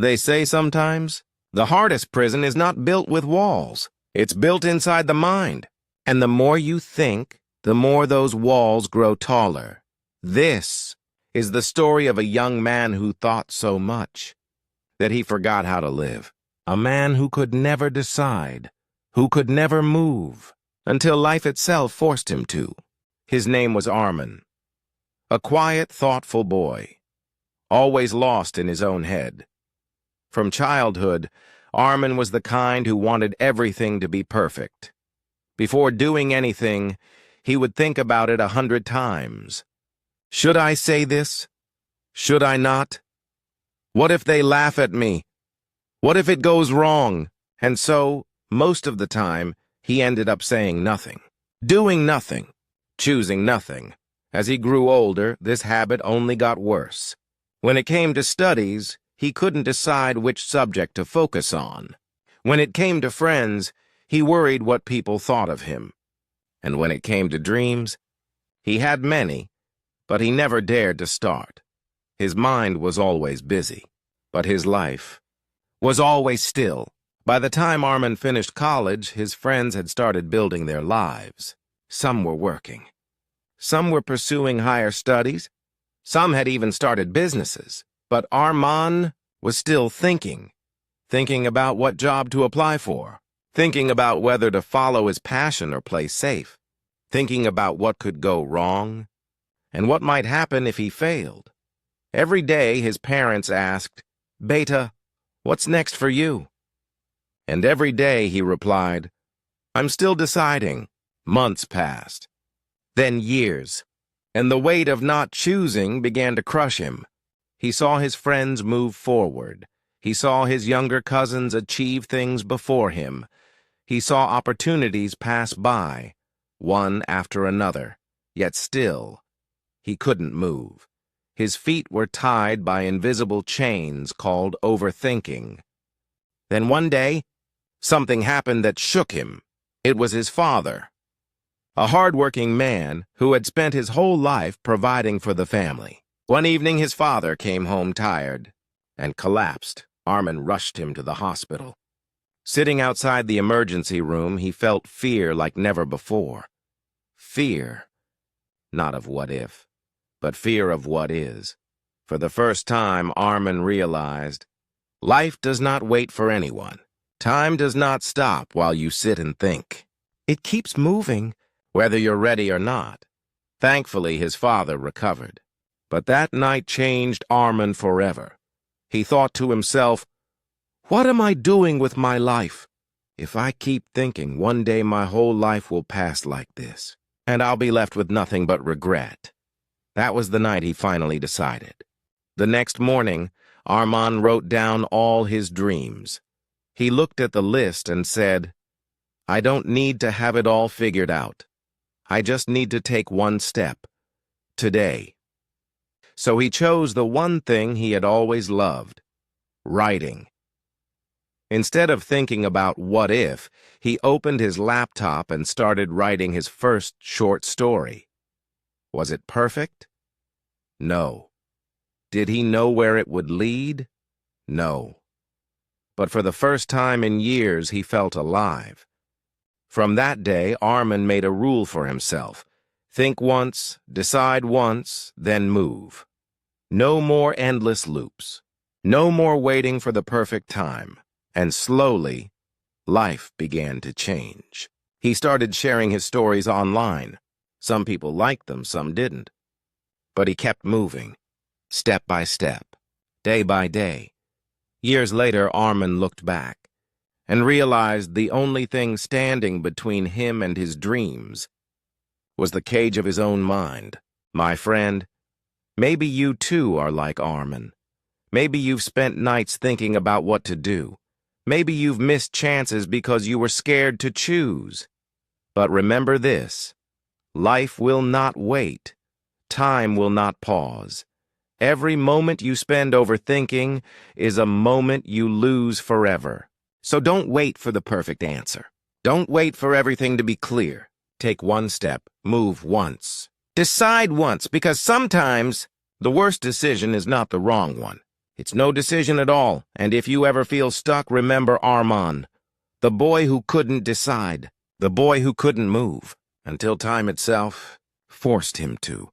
They say sometimes, the hardest prison is not built with walls. It's built inside the mind. And the more you think, the more those walls grow taller. This is the story of a young man who thought so much that he forgot how to live. A man who could never decide, who could never move, until life itself forced him to. His name was Arman, a quiet, thoughtful boy, always lost in his own head. From childhood, Arman was the kind who wanted everything to be perfect. Before doing anything, he would think about it 100 times. Should I say this? Should I not? What if they laugh at me? What if it goes wrong? And so, most of the time, he ended up saying nothing, doing nothing, choosing nothing. As he grew older, this habit only got worse. When it came to studies, he couldn't decide which subject to focus on. When it came to friends, he worried what people thought of him. And when it came to dreams, he had many, but he never dared to start. His mind was always busy, but his life was always still. By the time Arman finished college, his friends had started building their lives. Some were working. Some were pursuing higher studies. Some had even started businesses. But Arman was still thinking about what job to apply for, thinking about whether to follow his passion or play safe, thinking about what could go wrong and what might happen if he failed. Every day his parents asked, "Beta, what's next for you?" And every day he replied, "I'm still deciding." Months passed, then years, and the weight of not choosing began to crush him. He saw his friends move forward. He saw his younger cousins achieve things before him. He saw opportunities pass by, one after another, yet still, he couldn't move. His feet were tied by invisible chains called overthinking. Then one day, something happened that shook him. It was his father, a hard-working man who had spent his whole life providing for the family. One evening, his father came home tired and collapsed. Arman rushed him to the hospital. Sitting outside the emergency room, he felt fear like never before. Fear, not of what if, but fear of what is. For the first time, Arman realized, life does not wait for anyone. Time does not stop while you sit and think. It keeps moving, whether you're ready or not. Thankfully, his father recovered. But that night changed Arman forever. He thought to himself, what am I doing with my life? If I keep thinking, one day my whole life will pass like this, and I'll be left with nothing but regret. That was the night he finally decided. The next morning, Arman wrote down all his dreams. He looked at the list and said, I don't need to have it all figured out. I just need to take one step. Today. So he chose the one thing he had always loved, writing. Instead of thinking about what if, he opened his laptop and started writing his first short story. Was it perfect? No. Did he know where it would lead? No. But for the first time in years, he felt alive. From that day, Arman made a rule for himself. Think once, decide once, then move. No more endless loops. No more waiting for the perfect time. And slowly, life began to change. He started sharing his stories online. Some people liked them, some didn't. But he kept moving, step by step, day by day. Years later, Arman looked back and realized the only thing standing between him and his dreams was the cage of his own mind. My friend, maybe you too are like Arman. Maybe you've spent nights thinking about what to do. Maybe you've missed chances because you were scared to choose. But remember this, life will not wait. Time will not pause. Every moment you spend overthinking is a moment you lose forever. So don't wait for the perfect answer. Don't wait for everything to be clear. Take one step, move once. Decide once, because sometimes the worst decision is not the wrong one. It's no decision at all, and if you ever feel stuck, remember Arman, the boy who couldn't decide, the boy who couldn't move, until time itself forced him to.